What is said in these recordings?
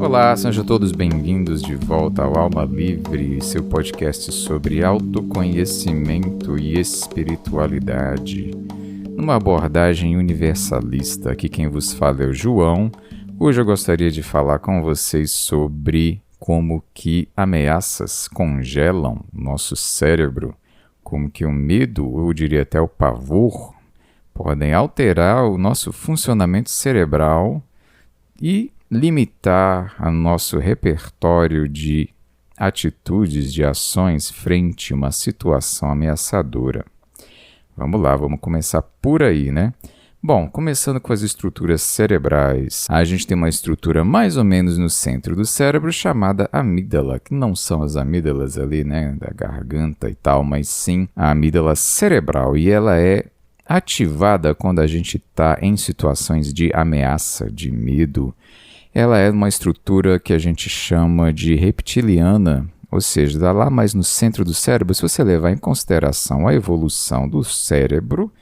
Olá, sejam todos bem-vindos de volta ao Alma Livre, seu podcast sobre autoconhecimento e espiritualidade. Numa abordagem universalista, aqui quem vos fala é o João. Hoje eu gostaria de falar com vocês sobre como que ameaças congelam o nosso cérebro, como que o medo, eu diria até o pavor, podem alterar o nosso funcionamento cerebral e limitar o nosso repertório de atitudes, de ações frente a uma situação ameaçadora. Vamos lá, vamos começar por aí, né? Bom, começando com as estruturas cerebrais, a gente tem uma estrutura mais ou menos no centro do cérebro chamada amígdala, que não são as amígdalas ali, né, da garganta e tal, mas sim a amígdala cerebral, e ela é ativada quando a gente está em situações de ameaça, de medo. Ela é uma estrutura que a gente chama de reptiliana, ou seja, dá lá mais no centro do cérebro. Se você levar em consideração a evolução do cérebro,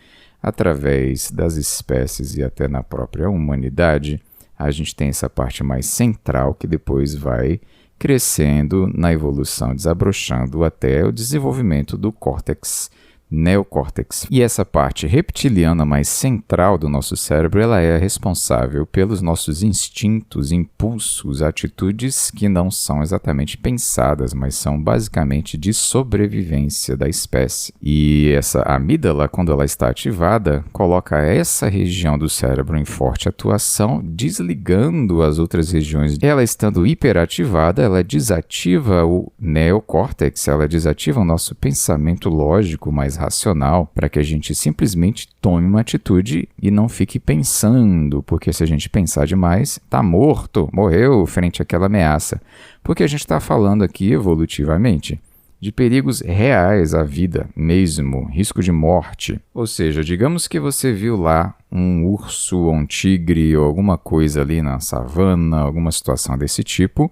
através das espécies e até na própria humanidade, a gente tem essa parte mais central que depois vai crescendo na evolução, desabrochando até o desenvolvimento do córtex, neocórtex. E essa parte reptiliana mais central do nosso cérebro, ela é responsável pelos nossos instintos, impulsos, atitudes que não são exatamente pensadas, mas são basicamente de sobrevivência da espécie. E essa amígdala, quando ela está ativada, coloca essa região do cérebro em forte atuação, desligando as outras regiões. Ela estando hiperativada, ela desativa o neocórtex, ela desativa o nosso pensamento lógico mais racional, para que a gente simplesmente tome uma atitude e não fique pensando, porque se a gente pensar demais, está morto, morreu frente àquela ameaça, porque a gente está falando aqui evolutivamente de perigos reais à vida mesmo, risco de morte. Ou seja, digamos que você viu lá um urso ou um tigre ou alguma coisa ali na savana, alguma situação desse tipo,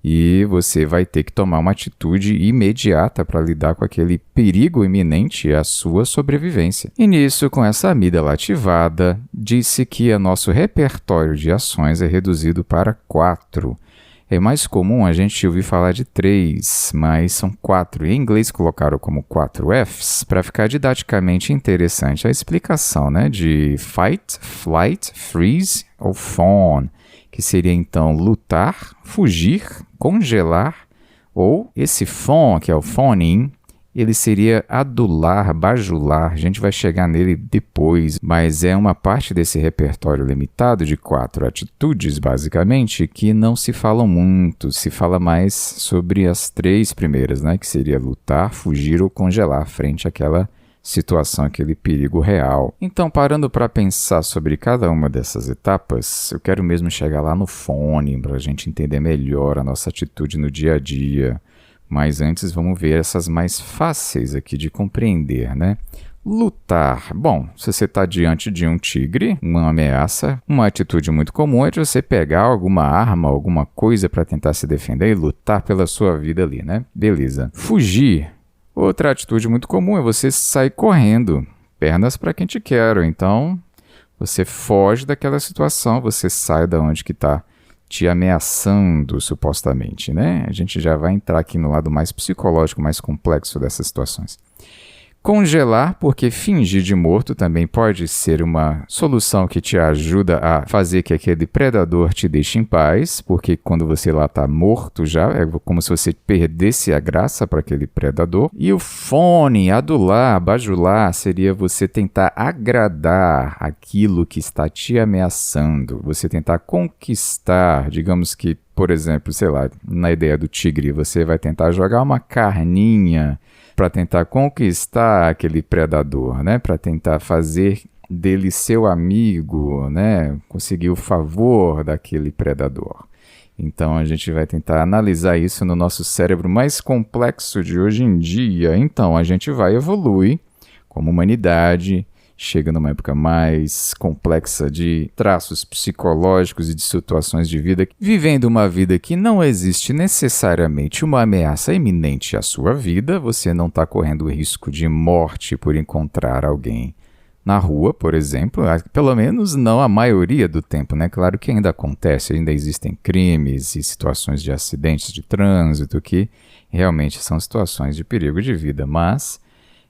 e você vai ter que tomar uma atitude imediata para lidar com aquele perigo iminente à sua sobrevivência. E nisso, com essa amígdala ativada, disse que o nosso repertório de ações é reduzido para 4. É mais comum a gente ouvir falar de 3, mas são 4. Em inglês colocaram como 4 Fs para ficar didaticamente interessante a explicação, né, de fight, flight, freeze ou fawn, que seria então lutar, fugir, congelar, ou esse fawn, que é o fawning, ele seria adular, bajular. A gente vai chegar nele depois, mas é uma parte desse repertório limitado de 4 atitudes, basicamente, que não se falam muito, se fala mais sobre as 3 primeiras, né? Que seria lutar, fugir ou congelar frente àquela situação, aquele perigo real. Então, parando para pensar sobre cada uma dessas etapas, eu quero mesmo chegar lá no fone, para a gente entender melhor a nossa atitude no dia a dia. Mas antes vamos ver essas mais fáceis aqui de compreender, né? Lutar. Bom, se você está diante de um tigre, uma ameaça, uma atitude muito comum é de você pegar alguma arma, alguma coisa para tentar se defender e lutar pela sua vida ali, né? Beleza. Fugir. Outra atitude muito comum é você sair correndo, pernas para quem te quer. Então, você foge daquela situação, você sai da onde que está te ameaçando, supostamente, né? A gente já vai entrar aqui no lado mais psicológico, mais complexo dessas situações. Congelar, porque fingir de morto também pode ser uma solução que te ajuda a fazer que aquele predador te deixe em paz, porque quando você lá está morto já, é como se você perdesse a graça para aquele predador. E o fone, adular, bajular, seria você tentar agradar aquilo que está te ameaçando, você tentar conquistar, digamos que, por exemplo, sei lá, na ideia do tigre, você vai tentar jogar uma carninha para tentar conquistar aquele predador, né? Para tentar fazer dele seu amigo, né? Conseguir o favor daquele predador. Então a gente vai tentar analisar isso no nosso cérebro mais complexo de hoje em dia. Então a gente vai evoluir como humanidade, chega numa época mais complexa de traços psicológicos e de situações de vida, vivendo uma vida que não existe necessariamente uma ameaça iminente à sua vida, você não está correndo o risco de morte por encontrar alguém na rua, por exemplo, pelo menos não a maioria do tempo, né? Claro que ainda acontece, ainda existem crimes e situações de acidentes de trânsito que realmente são situações de perigo de vida, mas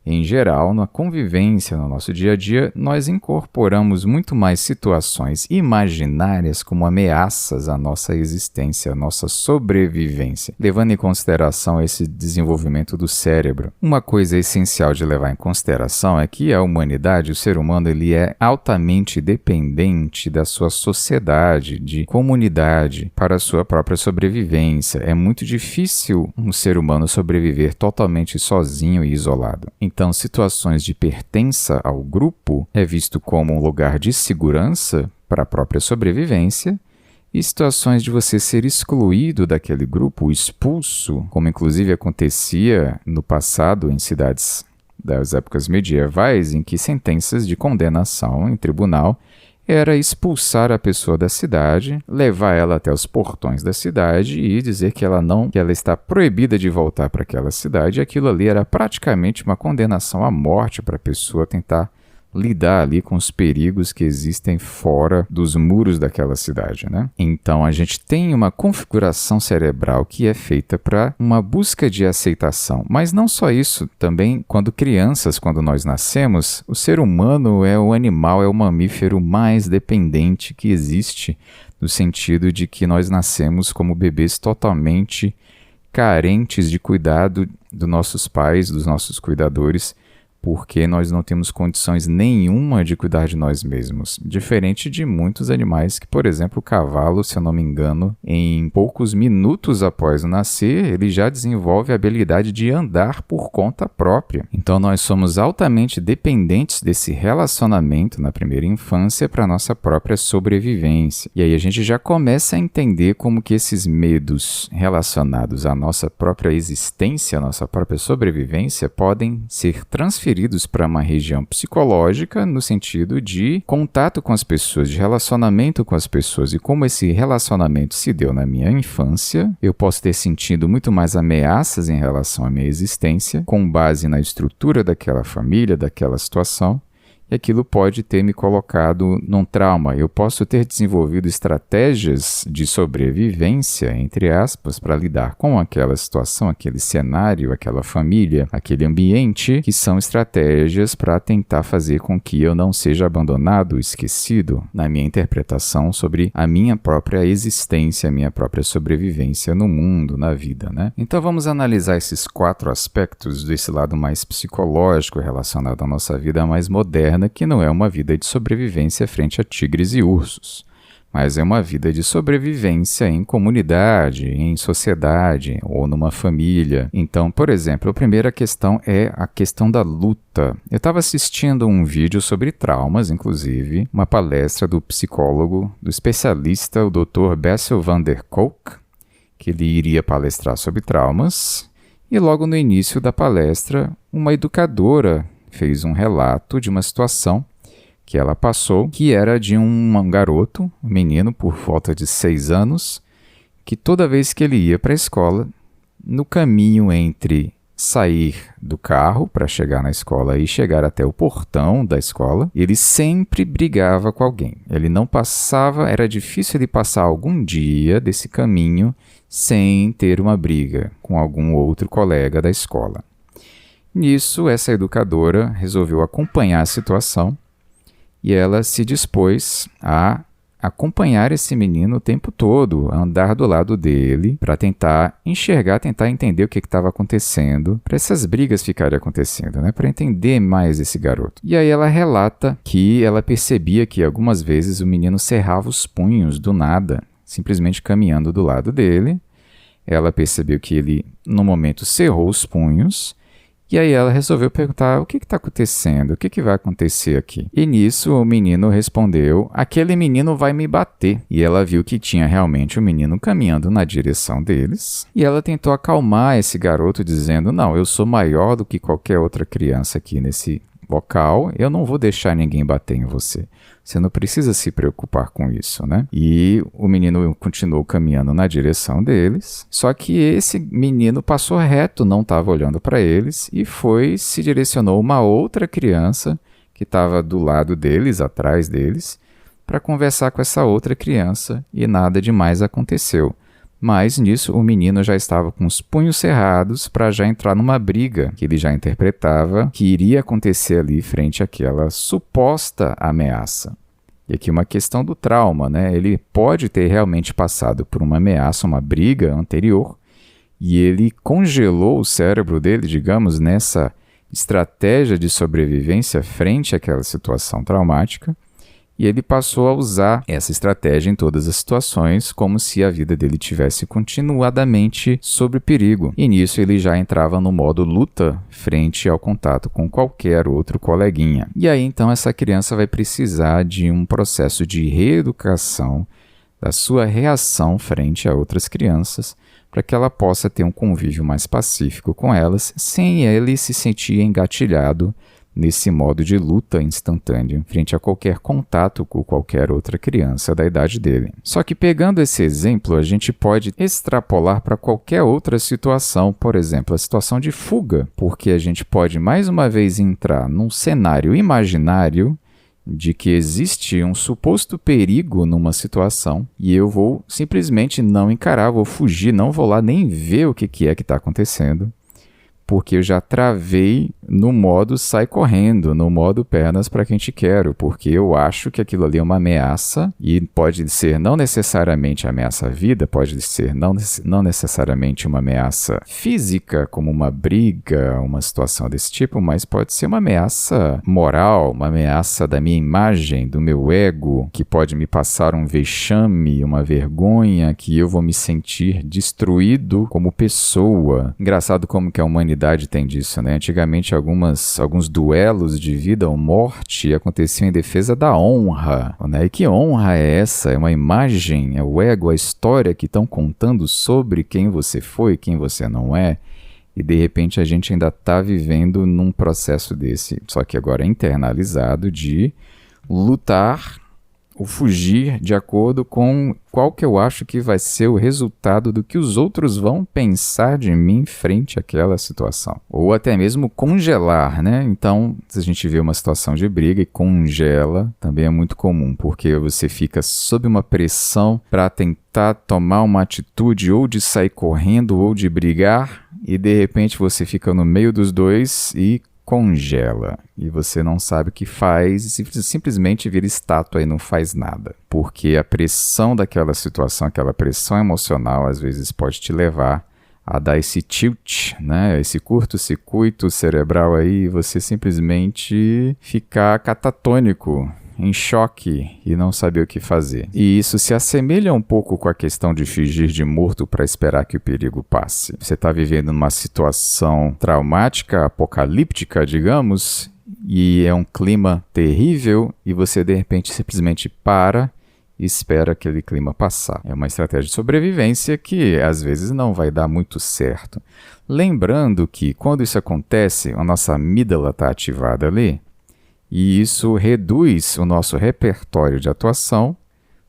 em geral, na convivência, no nosso dia a dia, nós incorporamos muito mais situações imaginárias como ameaças à nossa existência, à nossa sobrevivência, levando em consideração esse desenvolvimento do cérebro. Uma coisa essencial de levar em consideração é que a humanidade, o ser humano, ele é altamente dependente da sua sociedade, de comunidade, para a sua própria sobrevivência. É muito difícil um ser humano sobreviver totalmente sozinho e isolado. Então, situações de pertença ao grupo é visto como um lugar de segurança para a própria sobrevivência, e situações de você ser excluído daquele grupo, expulso, como inclusive acontecia no passado em cidades das épocas medievais, em que sentenças de condenação em tribunal era expulsar a pessoa da cidade, levar ela até os portões da cidade e dizer que ela está proibida de voltar para aquela cidade. Aquilo ali era praticamente uma condenação à morte para a pessoa tentar lidar ali com os perigos que existem fora dos muros daquela cidade, né? Então a gente tem uma configuração cerebral que é feita para uma busca de aceitação. Mas não só isso, também quando nós nascemos, o ser humano é o animal, é o mamífero mais dependente que existe, no sentido de que nós nascemos como bebês totalmente carentes de cuidado dos nossos pais, dos nossos cuidadores, porque nós não temos condições nenhuma de cuidar de nós mesmos. Diferente de muitos animais que, por exemplo, o cavalo, se eu não me engano, em poucos minutos após nascer, ele já desenvolve a habilidade de andar por conta própria. Então nós somos altamente dependentes desse relacionamento na primeira infância para a nossa própria sobrevivência. E aí a gente já começa a entender como que esses medos relacionados à nossa própria existência, à nossa própria sobrevivência, podem ser transferidos para uma região psicológica no sentido de contato com as pessoas, de relacionamento com as pessoas. E como esse relacionamento se deu na minha infância, eu posso ter sentido muito mais ameaças em relação à minha existência, com base na estrutura daquela família, daquela situação. E aquilo pode ter me colocado num trauma. Eu posso ter desenvolvido estratégias de sobrevivência, entre aspas, para lidar com aquela situação, aquele cenário, aquela família, aquele ambiente, que são estratégias para tentar fazer com que eu não seja abandonado, esquecido, na minha interpretação sobre a minha própria existência, a minha própria sobrevivência no mundo, na vida, né? Então vamos analisar esses 4 aspectos desse lado mais psicológico relacionado à nossa vida mais moderna, que não é uma vida de sobrevivência frente a tigres e ursos, mas é uma vida de sobrevivência em comunidade, em sociedade ou numa família. Então, por exemplo, a primeira questão é a questão da luta. Eu estava assistindo um vídeo sobre traumas, inclusive, uma palestra do psicólogo, do especialista, o Dr. Bessel van der Kolk, que ele iria palestrar sobre traumas, e logo no início da palestra, uma educadora fez um relato de uma situação que ela passou, que era de um garoto, um menino por volta de 6 anos, que toda vez que ele ia para a escola, no caminho entre sair do carro para chegar na escola e chegar até o portão da escola, ele sempre brigava com alguém. Ele não passava, era difícil ele passar algum dia desse caminho sem ter uma briga com algum outro colega da escola. Nisso, essa educadora resolveu acompanhar a situação e ela se dispôs a acompanhar esse menino o tempo todo, a andar do lado dele para tentar enxergar, tentar entender o que estava acontecendo, para essas brigas ficarem acontecendo, né? Para entender mais esse garoto. E aí ela relata que ela percebia que algumas vezes o menino cerrava os punhos do nada, simplesmente caminhando do lado dele. Ela percebeu que ele, no momento, cerrou os punhos. E aí ela resolveu perguntar, o que está acontecendo? O que vai acontecer aqui? E nisso o menino respondeu, aquele menino vai me bater. E ela viu que tinha realmente um menino caminhando na direção deles. E ela tentou acalmar esse garoto dizendo, não, eu sou maior do que qualquer outra criança aqui nesse local, eu não vou deixar ninguém bater em você. Você não precisa se preocupar com isso, né? E o menino continuou caminhando na direção deles, só que esse menino passou reto, não estava olhando para eles e se direcionou uma outra criança que que estava do lado deles, atrás deles, para conversar com essa outra criança e nada demais aconteceu. Mas nisso o menino já estava com os punhos cerrados para já entrar numa briga que ele já interpretava que iria acontecer ali frente àquela suposta ameaça. E aqui uma questão do trauma, né? Ele pode ter realmente passado por uma ameaça, uma briga anterior, e ele congelou o cérebro dele, digamos, nessa estratégia de sobrevivência frente àquela situação traumática, e ele passou a usar essa estratégia em todas as situações, como se a vida dele tivesse continuadamente sob perigo. E nisso ele já entrava no modo luta frente ao contato com qualquer outro coleguinha. E aí então essa criança vai precisar de um processo de reeducação da sua reação frente a outras crianças, para que ela possa ter um convívio mais pacífico com elas, sem ele se sentir engatilhado nesse modo de luta instantâneo, frente a qualquer contato com qualquer outra criança da idade dele. Só que pegando esse exemplo, a gente pode extrapolar para qualquer outra situação, por exemplo, a situação de fuga, porque a gente pode mais uma vez entrar num cenário imaginário de que existe um suposto perigo numa situação e eu vou simplesmente não encarar, vou fugir, não vou lá nem ver o que é que está acontecendo, porque eu já travei no modo sai correndo, no modo pernas para quem te quero, porque eu acho que aquilo ali é uma ameaça e pode ser não necessariamente ameaça à vida, pode ser não necessariamente uma ameaça física, como uma briga, uma situação desse tipo, mas pode ser uma ameaça moral, uma ameaça da minha imagem, do meu ego, que pode me passar um vexame, uma vergonha, que eu vou me sentir destruído como pessoa. Engraçado como que a humanidade tem disso, né? Antigamente alguns duelos de vida ou morte aconteciam em defesa da honra, né? E que honra é essa? É uma imagem, é o ego, a história que estão contando sobre quem você foi, quem você não é. E de repente a gente ainda está vivendo num processo desse, só que agora internalizado, de lutar ou fugir de acordo com qual que eu acho que vai ser o resultado do que os outros vão pensar de mim frente àquela situação. Ou até mesmo congelar, né? Então, se a gente vê uma situação de briga e congela, também é muito comum, porque você fica sob uma pressão para tentar tomar uma atitude ou de sair correndo ou de brigar, e de repente você fica no meio dos dois e congela, e você não sabe o que faz, e simplesmente vira estátua e não faz nada, porque a pressão daquela situação, aquela pressão emocional, às vezes pode te levar a dar esse tilt, né? Esse curto-circuito cerebral aí, e você simplesmente ficar catatônico, em choque e não saber o que fazer. E isso se assemelha um pouco com a questão de fingir de morto para esperar que o perigo passe. Você está vivendo numa situação traumática, apocalíptica, digamos, e é um clima terrível e você de repente simplesmente para e espera aquele clima passar. É uma estratégia de sobrevivência que às vezes não vai dar muito certo. Lembrando que quando isso acontece, a nossa amígdala está ativada ali, e isso reduz o nosso repertório de atuação,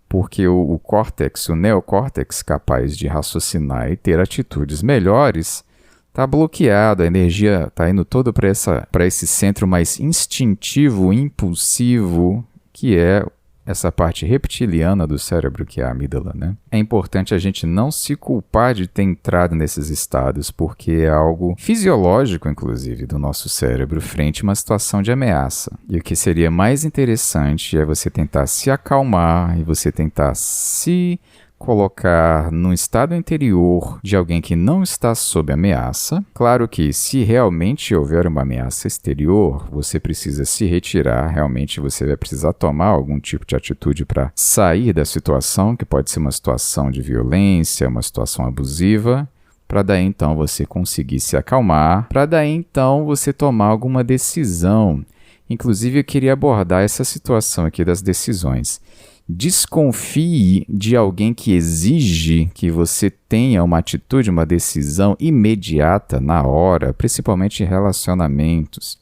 porque o córtex, o neocórtex, capaz de raciocinar e ter atitudes melhores, está bloqueado, a energia está indo toda para esse centro mais instintivo, impulsivo, que é essa parte reptiliana do cérebro, que é a amígdala, né? É importante a gente não se culpar de ter entrado nesses estados, porque é algo fisiológico, inclusive, do nosso cérebro frente a uma situação de ameaça. E o que seria mais interessante é você tentar se acalmar e você tentar se colocar num estado interior de alguém que não está sob ameaça. Claro que se realmente houver uma ameaça exterior, você precisa se retirar, realmente você vai precisar tomar algum tipo de atitude para sair da situação, que pode ser uma situação de violência, uma situação abusiva, para daí então você conseguir se acalmar, para daí então você tomar alguma decisão. Inclusive eu queria abordar essa situação aqui das decisões. Desconfie de alguém que exige que você tenha uma atitude, uma decisão imediata, na hora, principalmente em relacionamentos.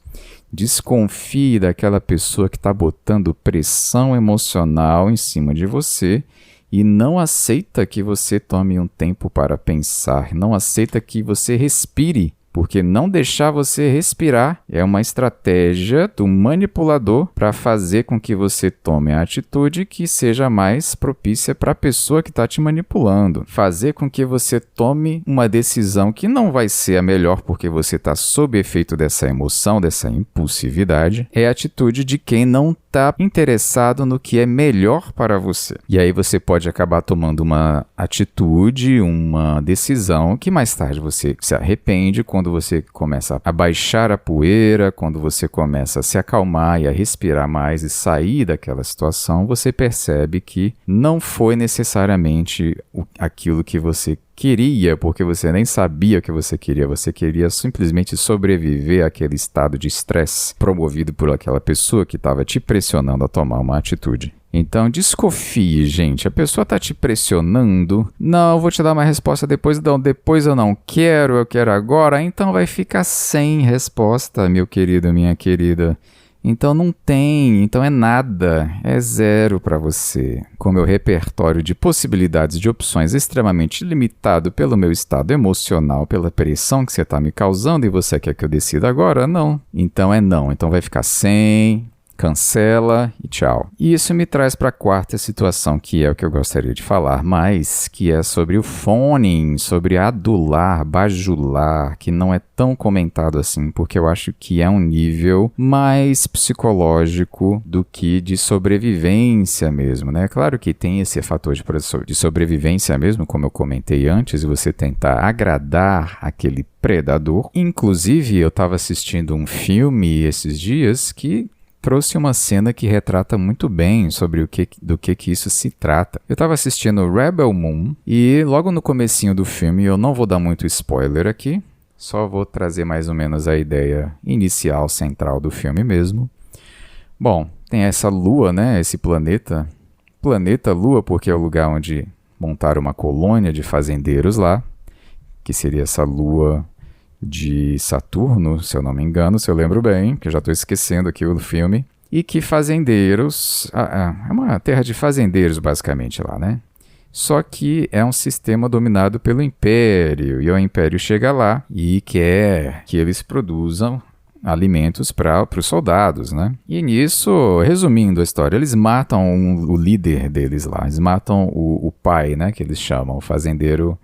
Desconfie daquela pessoa que está botando pressão emocional em cima de você e não aceita que você tome um tempo para pensar, não aceita que você respire Porque não deixar você respirar é uma estratégia do manipulador para fazer com que você tome a atitude que seja mais propícia para a pessoa que está te manipulando. Fazer com que você tome uma decisão que não vai ser a melhor porque você está sob efeito dessa emoção, dessa impulsividade. É a atitude de quem não está interessado no que é melhor para você. E aí você pode acabar tomando uma atitude, uma decisão que mais tarde você se arrepende quando você começa a baixar a poeira, quando você começa a se acalmar e a respirar mais e sair daquela situação, você percebe que não foi necessariamente aquilo que você queria, porque você nem sabia o que você queria simplesmente sobreviver àquele estado de estresse promovido por aquela pessoa que estava te pressionando a tomar uma atitude. Então, desconfie, gente. A pessoa está te pressionando. Não, eu vou te dar uma resposta depois. Não, depois eu não quero, eu quero agora. Então vai ficar sem resposta, meu querido, minha querida. Então não tem, então é nada, é zero para você. Com meu repertório de possibilidades de opções extremamente limitado pelo meu estado emocional, pela pressão que você está me causando e você quer que eu decida agora? Não. Então é não, então vai ficar sem... cancela e tchau. E isso me traz para a quarta situação, que é o que eu gostaria de falar mais, que é sobre o phoning, sobre adular, bajular, que não é tão comentado assim, porque eu acho que é um nível mais psicológico do que de sobrevivência mesmo, né? Claro que tem esse fator de sobrevivência mesmo, como eu comentei antes, e você tentar agradar aquele predador. Inclusive, eu estava assistindo um filme esses dias que trouxe uma cena que retrata muito bem sobre do que isso se trata. Eu estava assistindo Rebel Moon e logo no comecinho do filme, eu não vou dar muito spoiler aqui, só vou trazer mais ou menos a ideia inicial, central do filme mesmo. Bom, tem essa lua, né, esse planeta Lua, porque é o lugar onde montaram uma colônia de fazendeiros lá, que seria essa lua de Saturno, se eu não me engano, se eu lembro bem, que eu já estou esquecendo aqui o filme, e que fazendeiros, é uma terra de fazendeiros basicamente lá, né? Só que é um sistema dominado pelo Império, e o Império chega lá e quer que eles produzam alimentos para os soldados, né? E nisso, resumindo a história, eles matam o líder deles lá, eles matam o pai, né, que eles chamam, o fazendeiro,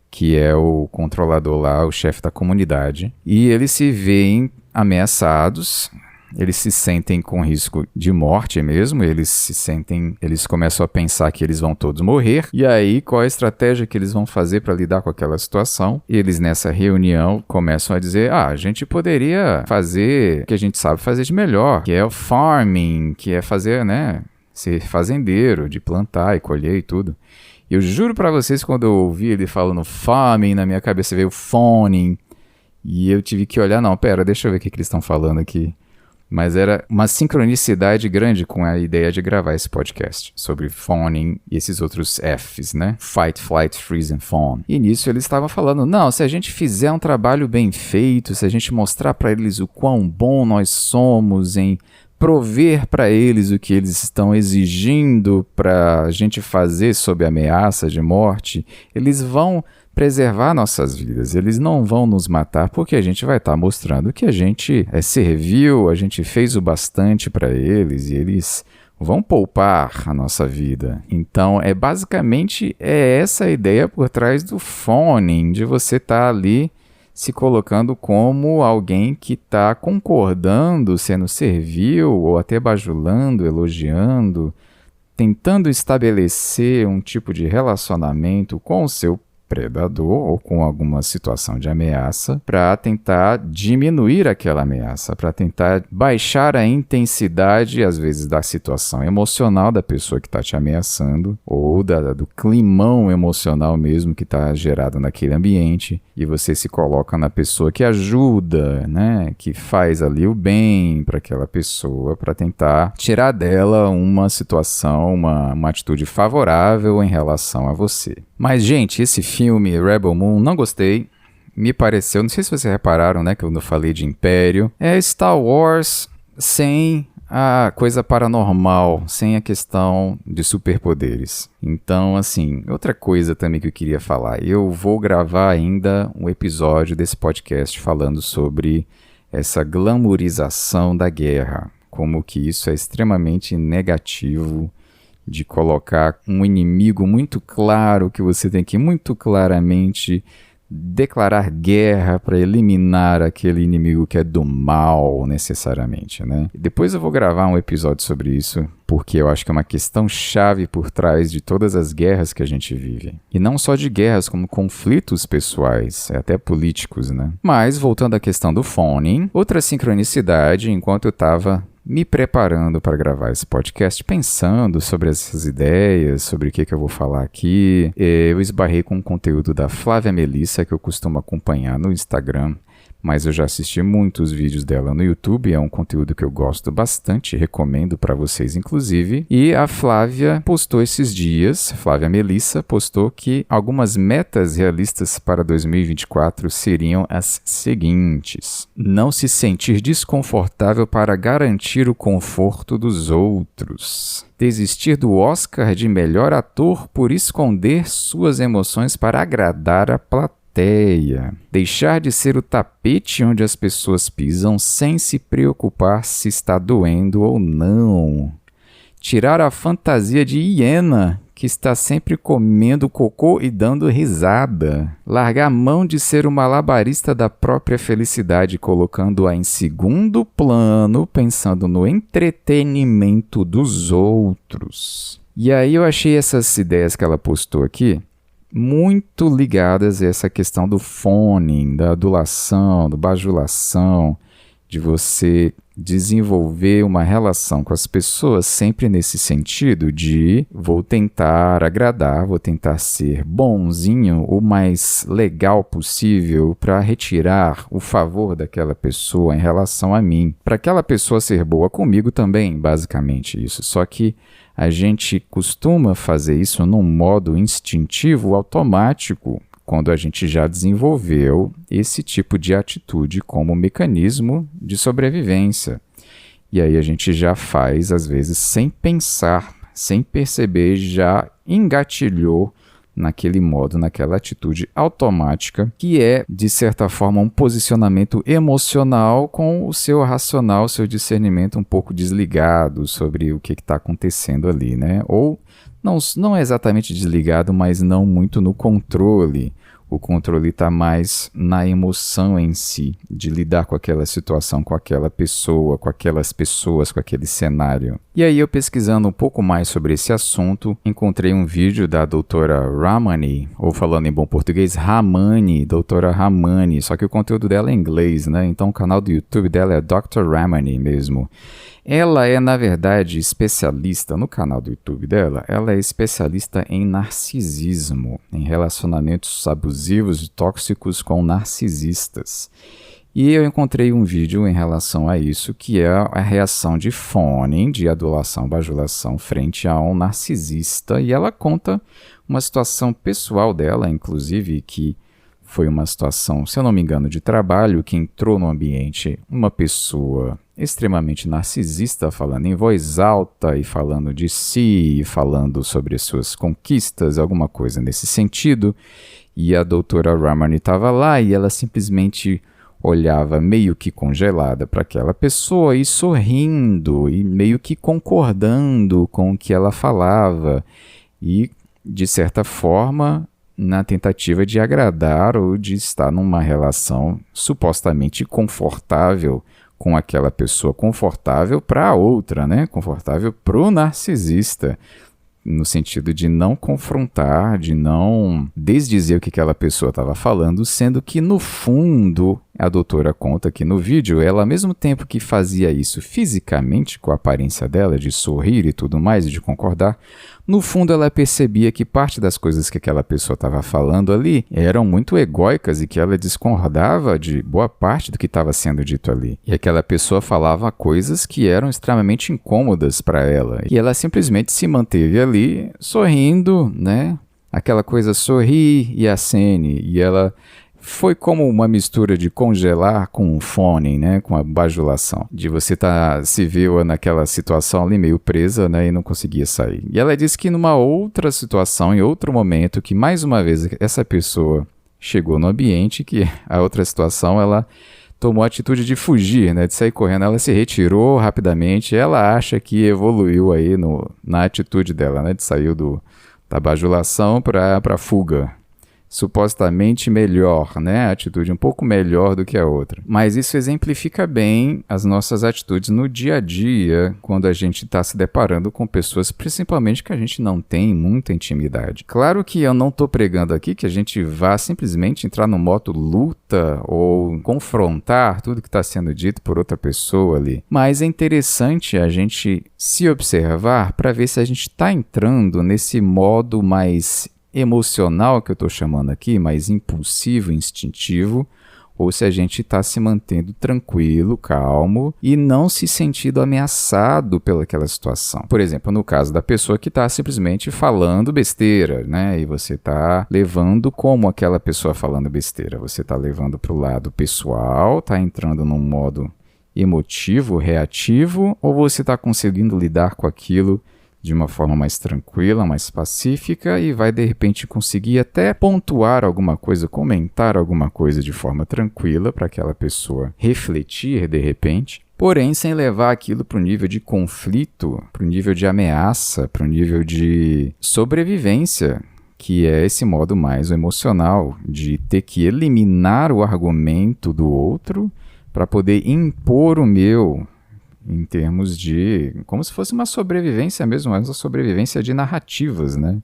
que é o controlador lá, o chefe da comunidade. E eles se veem ameaçados, eles se sentem com risco de morte mesmo, eles começam a pensar que eles vão todos morrer. E aí, qual é a estratégia que eles vão fazer para lidar com aquela situação? Eles, nessa reunião, começam a dizer, a gente poderia fazer o que a gente sabe fazer de melhor, que é o farming, que é fazer, né, ser fazendeiro, de plantar e colher e tudo. Eu juro pra vocês, quando eu ouvi ele falando farming, na minha cabeça veio phoning, e eu tive que olhar, não, pera, deixa eu ver o que eles estão falando aqui. Mas era uma sincronicidade grande com a ideia de gravar esse podcast sobre phoning e esses outros Fs, né? Fight, flight, freeze and fawn. E nisso eles estavam falando, não, se a gente fizer um trabalho bem feito, se a gente mostrar pra eles o quão bom nós somos em prover para eles o que eles estão exigindo para a gente fazer sob ameaça de morte, eles vão preservar nossas vidas, eles não vão nos matar, porque a gente vai estar mostrando que a gente serviu, a gente fez o bastante para eles e eles vão poupar a nossa vida. Então, basicamente essa a ideia por trás do phoning, de você estar ali se colocando como alguém que está concordando, sendo servil, ou até bajulando, elogiando, tentando estabelecer um tipo de relacionamento com o seu predador ou com alguma situação de ameaça para tentar diminuir aquela ameaça, para tentar baixar a intensidade, às vezes, da situação emocional da pessoa que está te ameaçando ou do climão emocional mesmo que está gerado naquele ambiente, e você se coloca na pessoa que ajuda, né, que faz ali o bem para aquela pessoa, para tentar tirar dela uma situação, uma atitude favorável em relação a você. Mas, gente, esse filme, Rebel Moon, não gostei. Me pareceu, não sei se vocês repararam, né, que eu falei de Império. É Star Wars sem a coisa paranormal, sem a questão de superpoderes. Então, assim, outra coisa também que eu queria falar. Eu vou gravar ainda um episódio desse podcast falando sobre essa glamourização da guerra. Como que isso é extremamente negativo, de colocar um inimigo muito claro, que você tem que muito claramente declarar guerra para eliminar aquele inimigo que é do mal, necessariamente, né? Depois eu vou gravar um episódio sobre isso, porque eu acho que é uma questão chave por trás de todas as guerras que a gente vive. E não só de guerras, como conflitos pessoais, até políticos, né? Mas, voltando à questão do phoning, outra sincronicidade, enquanto eu estava me preparando para gravar esse podcast, pensando sobre essas ideias, sobre o que eu vou falar aqui, eu esbarrei com o conteúdo da Flávia Melissa, que eu costumo acompanhar no Instagram, mas eu já assisti muitos vídeos dela no YouTube, é um conteúdo que eu gosto bastante, recomendo para vocês inclusive, e a Flávia postou esses dias, Flávia Melissa postou que algumas metas realistas para 2024 seriam as seguintes: não se sentir desconfortável para garantir o conforto dos outros, desistir do Oscar de melhor ator por esconder suas emoções para agradar a plateia, deixar de ser o tapete onde as pessoas pisam sem se preocupar se está doendo ou não, tirar a fantasia de hiena que está sempre comendo cocô e dando risada, largar a mão de ser o malabarista da própria felicidade, colocando-a em segundo plano, pensando no entretenimento dos outros. E aí eu achei essas ideias que ela postou aqui muito ligadas a essa questão do phoning, da adulação, da bajulação, de você desenvolver uma relação com as pessoas sempre nesse sentido de vou tentar agradar, vou tentar ser bonzinho, o mais legal possível para retirar o favor daquela pessoa em relação a mim, para aquela pessoa ser boa comigo também, basicamente isso. Só que a gente costuma fazer isso num modo instintivo, automático, quando a gente já desenvolveu esse tipo de atitude como mecanismo de sobrevivência. E aí a gente já faz, às vezes, sem pensar, sem perceber, já engatilhou naquele modo, naquela atitude automática, que é, de certa forma, um posicionamento emocional com o seu racional, seu discernimento um pouco desligado sobre o que está acontecendo ali, né? Ou não é exatamente desligado, mas não muito no controle. O controle está mais na emoção em si, de lidar com aquela situação, com aquela pessoa, com aquelas pessoas, com aquele cenário. E aí eu pesquisando um pouco mais sobre esse assunto, encontrei um vídeo da doutora Ramani, ou falando em bom português, Ramani, doutora Ramani, só que o conteúdo dela é em inglês, né? Então o canal do YouTube dela é Dr. Ramani mesmo. Ela é, na verdade, especialista, no canal do YouTube dela, ela é especialista em narcisismo, em relacionamentos abusivos e tóxicos com narcisistas. E eu encontrei um vídeo em relação a isso, que é a reação de phoning, de adulação, bajulação, frente a um narcisista. E ela conta uma situação pessoal dela, inclusive, que foi uma situação, se eu não me engano, de trabalho, que entrou no ambiente uma pessoa extremamente narcisista, falando em voz alta e falando de si, e falando sobre as suas conquistas, alguma coisa nesse sentido. E a doutora Ramani estava lá e ela simplesmente olhava meio que congelada para aquela pessoa e sorrindo e meio que concordando com o que ela falava e, de certa forma, na tentativa de agradar ou de estar numa relação supostamente confortável com aquela pessoa, confortável para a outra, né? Confortável para o narcisista, no sentido de não confrontar, de não desdizer o que aquela pessoa estava falando, sendo que, no fundo, a doutora conta aqui no vídeo, ela, ao mesmo tempo que fazia isso fisicamente, com a aparência dela, de sorrir e tudo mais, de concordar, no fundo ela percebia que parte das coisas que aquela pessoa estava falando ali eram muito egóicas e que ela discordava de boa parte do que estava sendo dito ali. E aquela pessoa falava coisas que eram extremamente incômodas para ela. E ela simplesmente se manteve ali sorrindo, né? Aquela coisa sorri e acene. E ela foi como uma mistura de congelar com phoning, né, com a bajulação, de você se viu naquela situação ali meio presa, né, e não conseguia sair. E ela disse que numa outra situação, em outro momento, que mais uma vez essa pessoa chegou no ambiente, que a outra situação ela tomou a atitude de fugir, né, de sair correndo, ela se retirou rapidamente, ela acha que evoluiu aí na atitude dela, né, de sair da bajulação para a fuga. Supostamente melhor, né? A atitude um pouco melhor do que a outra. Mas isso exemplifica bem as nossas atitudes no dia a dia, quando a gente está se deparando com pessoas, principalmente que a gente não tem muita intimidade. Claro que eu não estou pregando aqui que a gente vá simplesmente entrar no modo luta ou confrontar tudo que está sendo dito por outra pessoa ali. Mas é interessante a gente se observar para ver se a gente está entrando nesse modo mais emocional, que eu estou chamando aqui, mais impulsivo, instintivo, ou se a gente está se mantendo tranquilo, calmo e não se sentindo ameaçado pelaquela situação. Por exemplo, no caso da pessoa que está simplesmente falando besteira, né? E você está levando como aquela pessoa falando besteira. Você está levando para o lado pessoal, está entrando num modo emotivo, reativo, ou você está conseguindo lidar com aquilo de uma forma mais tranquila, mais pacífica e vai de repente conseguir até pontuar alguma coisa, comentar alguma coisa de forma tranquila para aquela pessoa refletir de repente, porém sem levar aquilo para o nível de conflito, para o nível de ameaça, para o nível de sobrevivência, que é esse modo mais emocional, de ter que eliminar o argumento do outro para poder impor o meu, em termos de, como se fosse uma sobrevivência mesmo, mas uma sobrevivência de narrativas, né?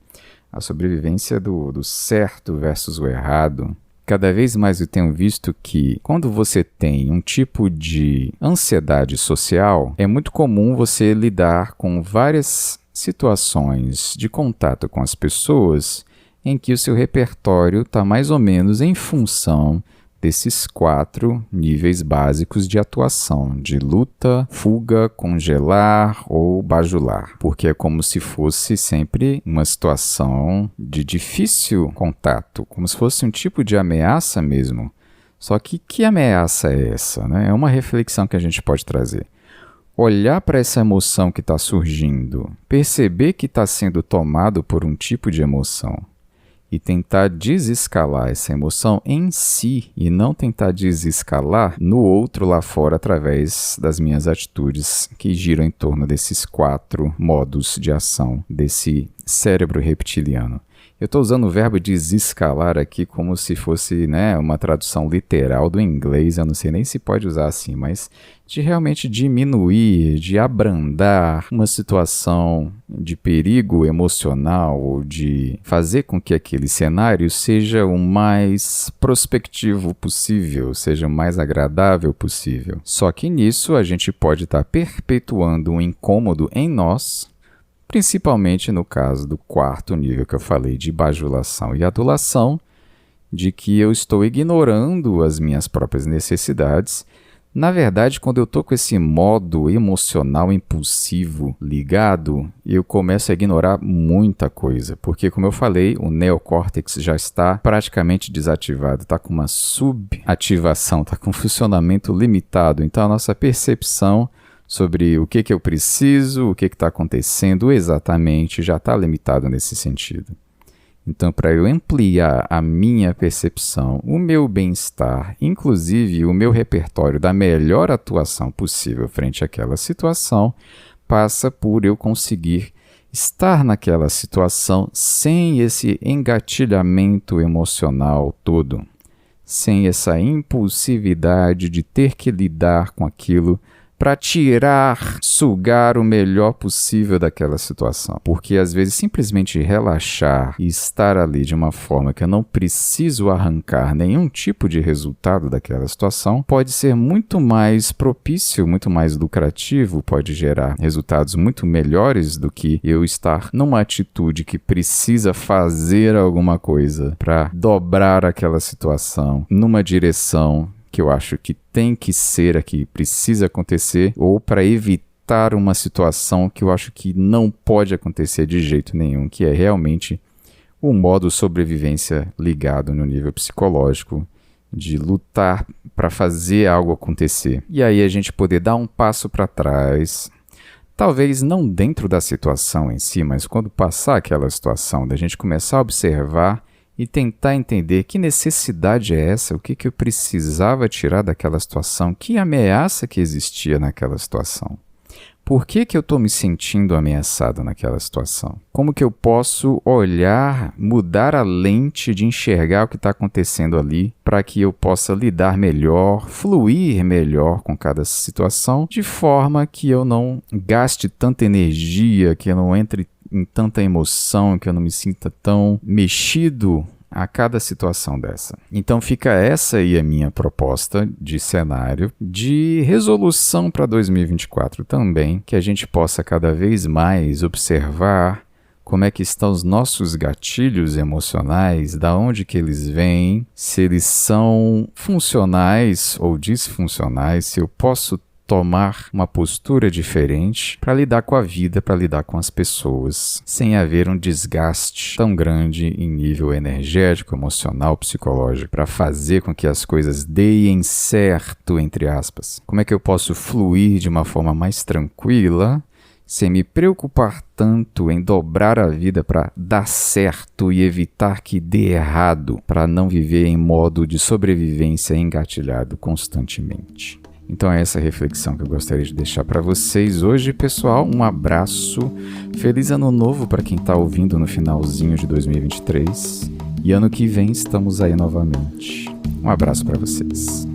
A sobrevivência do certo versus o errado. Cada vez mais eu tenho visto que quando você tem um tipo de ansiedade social, é muito comum você lidar com várias situações de contato com as pessoas em que o seu repertório está mais ou menos em função desses 4 níveis básicos de atuação, de luta, fuga, congelar ou bajular, porque é como se fosse sempre uma situação de difícil contato, como se fosse um tipo de ameaça mesmo. Só que ameaça é essa, né? É uma reflexão que a gente pode trazer. Olhar para essa emoção que está surgindo, perceber que está sendo tomado por um tipo de emoção, e tentar desescalar essa emoção em si e não tentar desescalar no outro lá fora através das minhas atitudes que giram em torno desses 4 modos de ação desse cérebro reptiliano. Eu estou usando o verbo desescalar aqui como se fosse, né, uma tradução literal do inglês, eu não sei nem se pode usar assim, mas de realmente diminuir, de abrandar uma situação de perigo emocional ou de fazer com que aquele cenário seja o mais prospectivo possível, seja o mais agradável possível. Só que nisso a gente pode estar perpetuando um incômodo em nós, principalmente no caso do 4º nível que eu falei de bajulação e adulação, de que eu estou ignorando as minhas próprias necessidades. Na verdade, quando eu estou com esse modo emocional impulsivo ligado, eu começo a ignorar muita coisa, porque, como eu falei, o neocórtex já está praticamente desativado, está com uma subativação, está com um funcionamento limitado, então a nossa percepção sobre o que eu preciso, o que está acontecendo exatamente, já está limitado nesse sentido. Então, para eu ampliar a minha percepção, o meu bem-estar, inclusive o meu repertório da melhor atuação possível frente àquela situação, passa por eu conseguir estar naquela situação sem esse engatilhamento emocional todo, sem essa impulsividade de ter que lidar com aquilo para sugar o melhor possível daquela situação. Porque às vezes simplesmente relaxar e estar ali de uma forma que eu não preciso arrancar nenhum tipo de resultado daquela situação pode ser muito mais propício, muito mais lucrativo, pode gerar resultados muito melhores do que eu estar numa atitude que precisa fazer alguma coisa para dobrar aquela situação numa direção que eu acho que tem que ser aqui, precisa acontecer, ou para evitar uma situação que eu acho que não pode acontecer de jeito nenhum, que é realmente o modo sobrevivência ligado no nível psicológico, de lutar para fazer algo acontecer. E aí a gente poder dar um passo para trás, talvez não dentro da situação em si, mas quando passar aquela situação, da gente começar a observar e tentar entender que necessidade é essa, o que eu precisava tirar daquela situação, que ameaça que existia naquela situação. Por que eu estou me sentindo ameaçado naquela situação? Como que eu posso olhar, mudar a lente de enxergar o que está acontecendo ali para que eu possa lidar melhor, fluir melhor com cada situação, de forma que eu não gaste tanta energia, que eu não entre em tanta emoção, que eu não me sinta tão mexido a cada situação dessa. Então fica essa aí a minha proposta de cenário de resolução para 2024 também, que a gente possa cada vez mais observar como é que estão os nossos gatilhos emocionais, da onde que eles vêm, se eles são funcionais ou disfuncionais, se eu posso tomar uma postura diferente para lidar com a vida, para lidar com as pessoas, sem haver um desgaste tão grande em nível energético, emocional, psicológico, para fazer com que as coisas deem certo, entre aspas. Como é que eu posso fluir de uma forma mais tranquila, sem me preocupar tanto em dobrar a vida para dar certo e evitar que dê errado, para não viver em modo de sobrevivência engatilhado constantemente. Então é essa reflexão que eu gostaria de deixar para vocês hoje, pessoal. Um abraço, feliz ano novo para quem está ouvindo no finalzinho de 2023 e ano que vem estamos aí novamente. Um abraço para vocês.